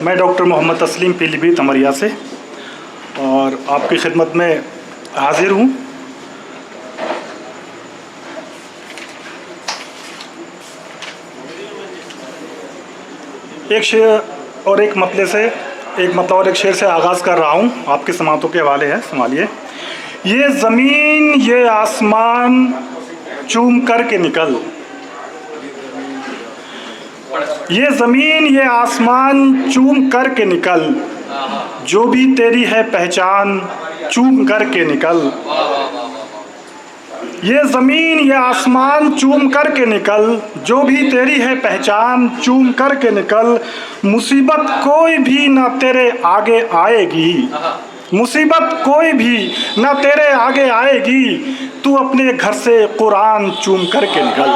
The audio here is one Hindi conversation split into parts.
मैं डॉक्टर मोहम्मद तस्लीम पीलीभीत अमरिया से और आपकी खिदमत में हाजिर हूँ। एक शेर और एक मतले से एक शेर से आगाज़ कर रहा हूँ, आपकी समातों के हवाले है, संभालिए। ये ज़मीन ये आसमान चूम कर के निकल, ये ज़मीन ये आसमान चूम कर के निकल, जो भी तेरी है पहचान चूम कर के निकल। ये ज़मीन ये आसमान चूम कर के निकल, जो भी तेरी है पहचान चूम कर के निकल। मुसीबत कोई भी ना तेरे आगे आएगी, मुसीबत कोई भी ना तेरे आगे आएगी। तू अपने घर से कुरान चूम कर के निकल,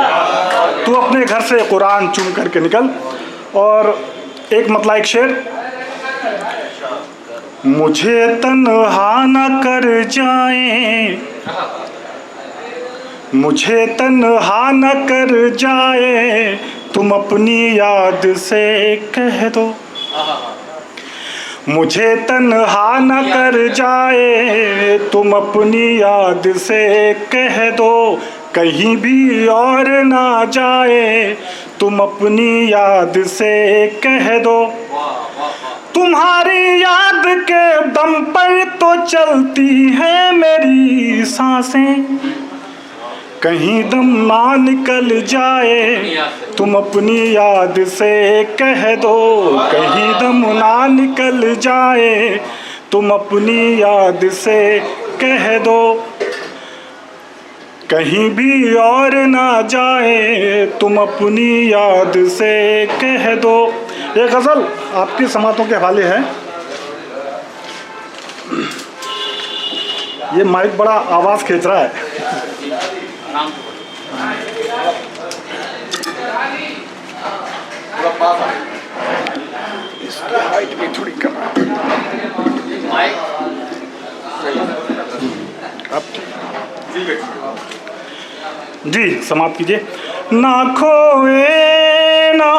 तू अपने घर से कुरान चूम कर के निकल। और एक मतला एक शेर। मुझे तन्हा न कर जाए, मुझे तन्हा न कर जाए, तुम अपनी याद से कह दो। मुझे तन्हा न कर जाए, तुम अपनी याद से कह दो। कहीं भी और ना जाए, तुम अपनी याद से कह दो। तुम्हारी याद के दम पर तो चलती है मेरी सांसें, कहीं दम ना निकल जाए, तुम अपनी याद से कह दो। कहीं दम ना निकल जाए, तुम अपनी याद से कह दो। कहीं भी और ना जाए, तुम अपनी याद से कह दो। ये गज़ल आपकी समातों के हवाले है। ये माइक बड़ा आवाज़ खींच रहा है। इसकी हाइट भी थोड़ी कम है। जी समाप्त कीजिए। ना खोए ना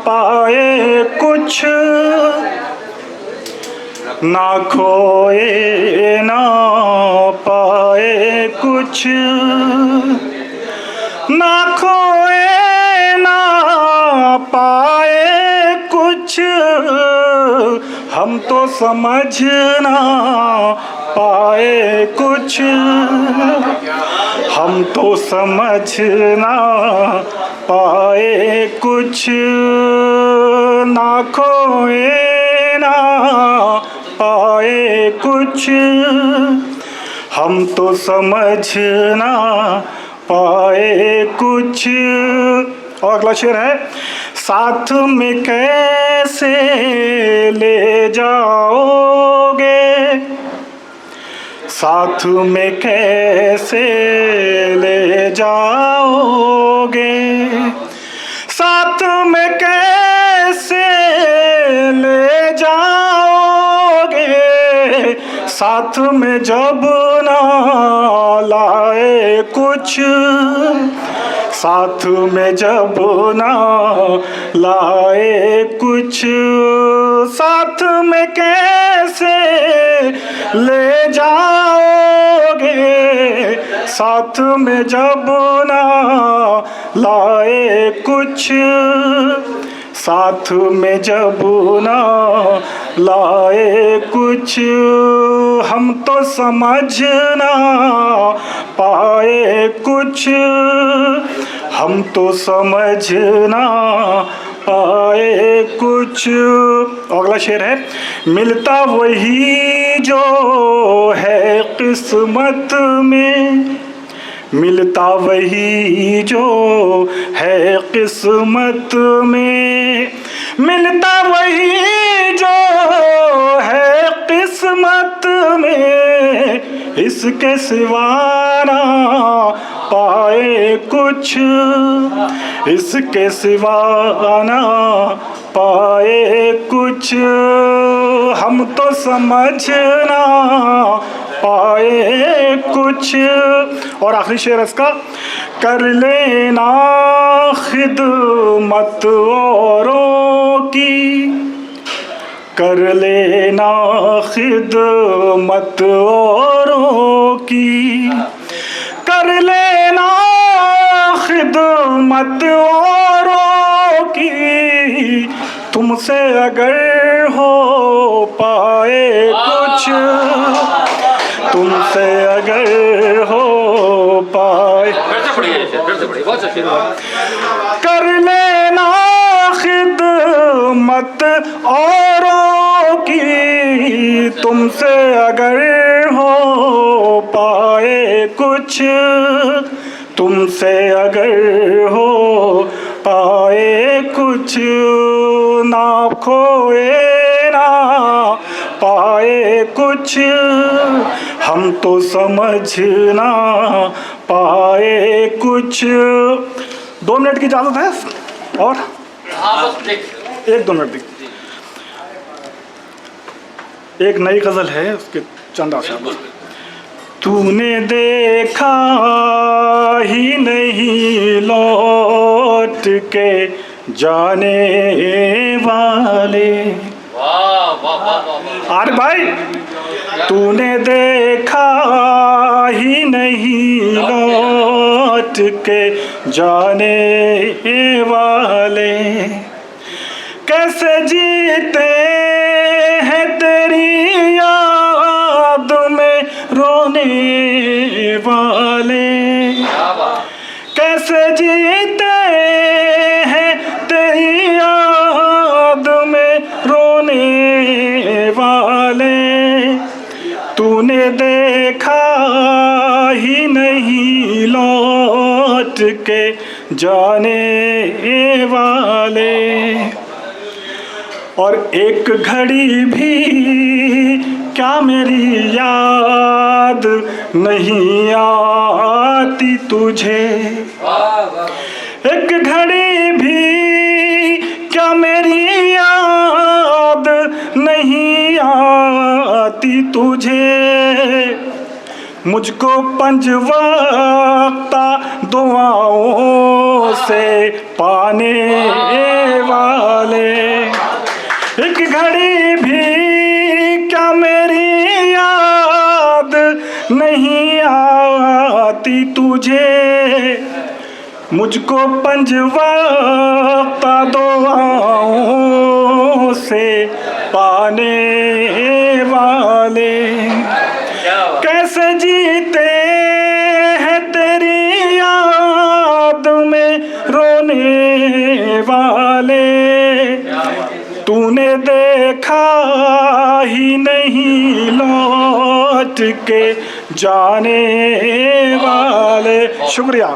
पाए कुछ, ना खोए ना पाए कुछ, ना खोए ना पाए कुछ। हम तो समझ ना पाए कुछ, हम तो समझ ना पाए कुछ। ना खोए ना पाए कुछ, हम तो समझ ना पाए कुछ। और अगला शेर है। साथ में कैसे ले जाओगे, साथ में कैसे ले जाओगे, साथ में कैसे ले जाओगे। साथ में जब ना लाए कुछ, साथ में जब ना लाए कुछ। साथ में कैसे ले जाओगे, साथ में जब ना लाए कुछ। साथ में जब ना लाए कुछ, हम तो समझ ना पाए कुछ, हम तो समझ ना पाए कुछ। अगला शेर है। मिलता वही जो है किस्मत में, मिलता वही जो है किस्मत में, मिलता वही जो है किस्मत में। इसके सिवा ना पाए कुछ, इसके सिवा ना पाए कुछ। हम तो समझ ना पाए कुछ। और आखिरी शेर इसका। कर लेना खिदमत औरों की, कर लेना खिदमत औरों की, कर लेना खिदमत औरों की, तुमसे अगर हो पाए कुछ, तुमसे अगर हो पाए, कर लेना खिदमत औरों की, तुमसे अगर हो पाए कुछ, तुमसे अगर हो पाए कुछ, ना खोए ना पाए कुछ, हम तो समझ ना पाए कुछ। 2 मिनट की इजाज़त है और एक 2 मिनट दी। एक नई गज़ल है, उसके चंद आशार। तूने देखा ही नहीं लौट के जाने वाले, अरे भाई, तूने देखा ही नहीं लौट के जाने वाले, कैसे जीते हैं तेरी याद में रोने वाले, कैसे जीते हैं तेरी याद में रोने वाले, तूने देखा ही नहीं लौट के जाने वाले। और एक घड़ी भी क्या मेरी याद नहीं आती तुझे, एक घड़ी भी क्या मेरी याद नहीं आती तुझे, मुझको पंजवक्ता दुआओं से पाने वाले, एक घड़ी भी क्या मेरी याद नहीं आती तुझे, मुझको पंजवक्ता दुआओं से पाने वाले, कैसे जीते हैं तेरी याद में रोने वाले, तूने देखा ही नहीं लौट के जाने वाले। शुक्रिया।